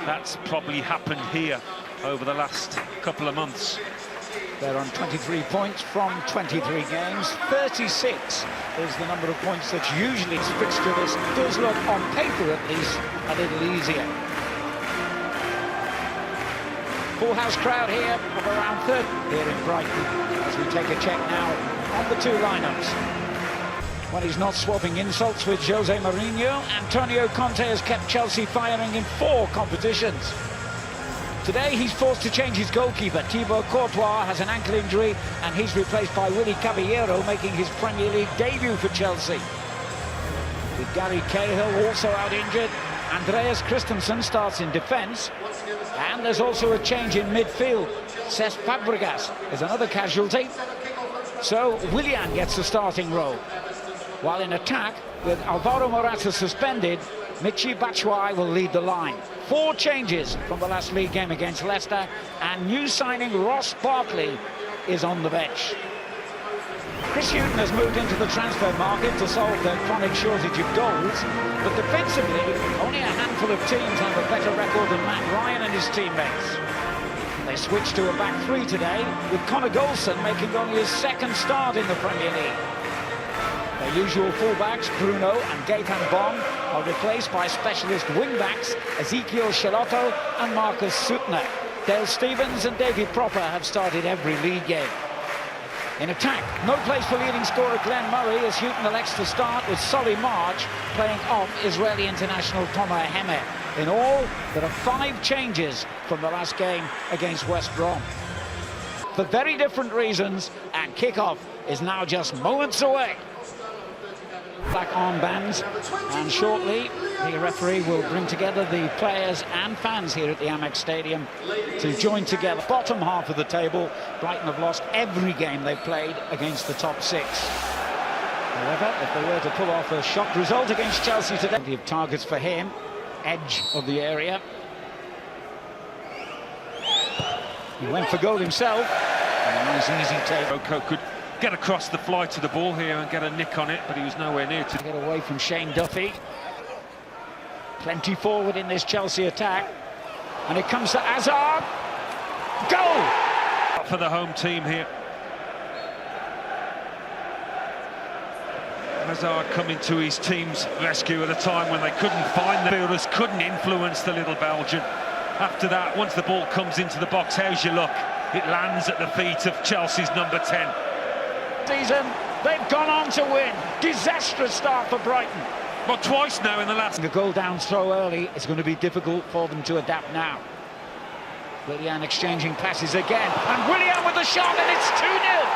That's probably happened here over the last couple of months. They're on 23 points from 23 games. 36 is the number of points that's usually this fixture. This does look, on paper at least, a little easier. Full house crowd here of around 30 here in Brighton as we take a check now on the two lineups. When he's not swapping insults with Jose Mourinho, Antonio Conte has kept Chelsea firing in 4 competitions. Today he's forced to change his goalkeeper. Thibaut Courtois has an ankle injury and he's replaced by Willy Caballero, making his Premier League debut for Chelsea. With Gary Cahill also out injured, Andreas Christensen starts in defence. And there's also a change in midfield. Cesc Fabregas is another casualty. So Willian gets the starting role. While in attack, with Alvaro Morata suspended, Michy Batshuayi will lead the line. 4 changes from the last league game against Leicester, and new signing Ross Barkley is on the bench. Chris Hughton has moved into the transfer market to solve the chronic shortage of goals, but defensively, only a handful of teams have a better record than Matt Ryan and his teammates. They switched to a back 3 today, with Connor Goldson making only his 2nd start in the Premier League. Their usual fullbacks, Bruno and Gaëtan Bong, are replaced by specialist wingbacks Ezekiel Schelotto and Marcus Suttner. Dale Stephens and Davy Propper have started every league game. In attack, no place for leading scorer Glenn Murray as Hughton elects to start with Solly March playing off Israeli international Tomer Hemer. In all, there are 5 changes from the last game against West Brom. For very different reasons, and kick-off is now just moments away. Black armbands, and shortly the referee will bring together the players and fans here at the Amex Stadium to join together. Bottom half of the table, Brighton have lost every game they've played against the top 6. However, if they were to pull off a shock result against Chelsea today, plenty of targets for him, edge of the area. He went for goal himself, and a nice easy take. Oko could get across the fly to the ball here and get a nick on it, but he was nowhere near to get away from Shane Duffy. Plenty forward in this Chelsea attack, and it comes to Hazard. Goal for the home team here. Hazard coming to his team's rescue at a time when they couldn't find the fielders, couldn't influence the little Belgian. After that, once the ball comes into the box, how's your luck? It lands at the feet of Chelsea's number 10. Season, they've gone on to win. Disastrous start for Brighton. Well, twice now in the last. The goal down so early, it's going to be difficult for them to adapt now. Willian exchanging passes again, and Willian with the shot, and it's 2-0.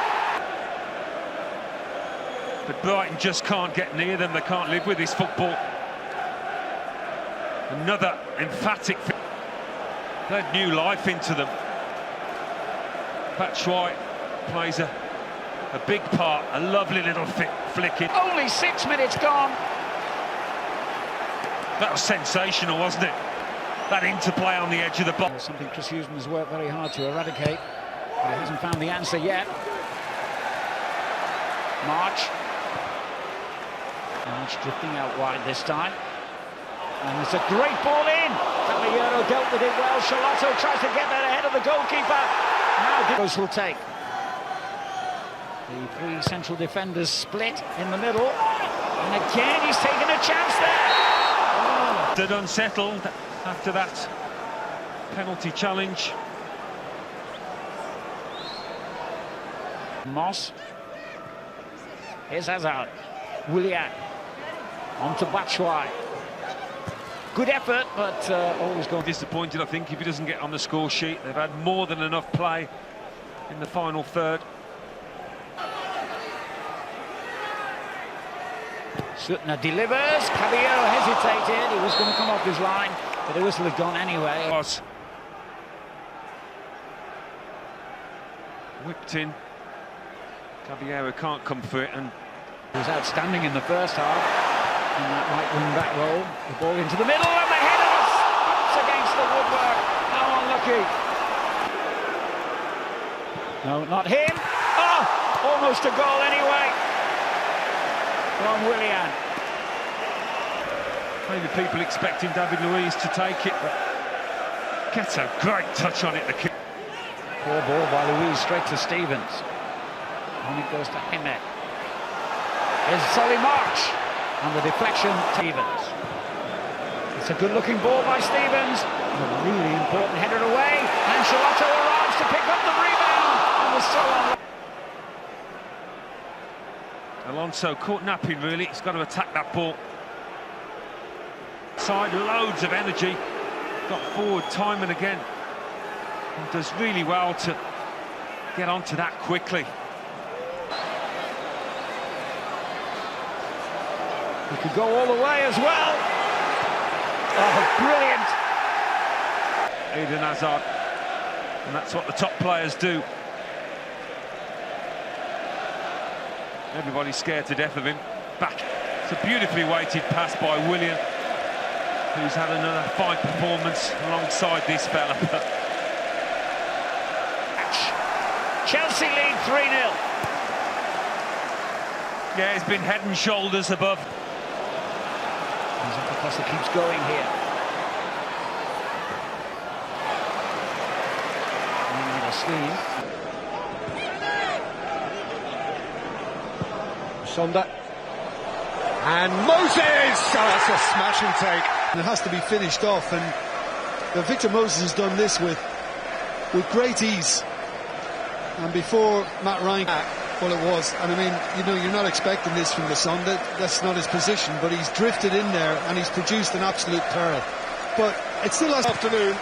But Brighton just can't get near them. They can't live with this football. Another emphatic. Bled new life into them. Batshuayi plays a big part, a lovely little flick in. Only 6 minutes gone. That was sensational, wasn't it? That interplay on the edge of the box. Something Chris Hughton has worked very hard to eradicate, but he hasn't found the answer yet. March drifting out wide this time. And it's a great ball in. Caballero dealt with it well. Schelotto tries to get there ahead of the goalkeeper. Now Dios will take. The 3 central defenders split in the middle, and again he's taken a chance there. Oh. Stood unsettled after that penalty challenge. Moss. Here's Hazard. Willian. On to Batshuayi. Good effort, but always going. Disappointed, I think, if he doesn't get on the score sheet. They've had more than enough play in the final third. Suttner delivers. Caballero hesitated. He was going to come off his line, but the whistle had gone anyway. Was whipped in. Caballero can't come for it, and he was outstanding in the first half. And that right wing-back roll. The ball into the middle, and the header bumps against the woodwork. How unlucky. No, not him. Oh, almost a goal anyway. From Willian. Maybe people expecting David Luiz to take it, but Gets a great touch on it, the kick. Poor ball by Luiz, straight to Stevens. On it goes to Jaime. Here's Solly March. And the deflection, Stevens. It's a good-looking ball by Stevens. And a really important header away. And Ancelotti arrives to pick up the rebound. And was so on. Alonso caught napping, really. He's got to attack that ball. Side, loads of energy. Got forward time and again. And does really well to get onto that quickly. He could go all the way as well. Oh, brilliant. Eden Hazard. And that's what the top players do. Everybody's scared to death of him. Back. It's a beautifully weighted pass by Willian, who's had another fine performance alongside this fella. Chelsea lead 3-0. Yeah, he's been head and shoulders above. Zappacosta keeps going here. Sonda. And Moses! Oh, that's a smashing take. And it has to be finished off, and Victor Moses has done this with great ease. And before Matt Ryan, well, it was. And I mean, you know, you're not expecting this from the Sonda. That's not his position, but he's drifted in there and he's produced an absolute pearl. But it still has afternoon.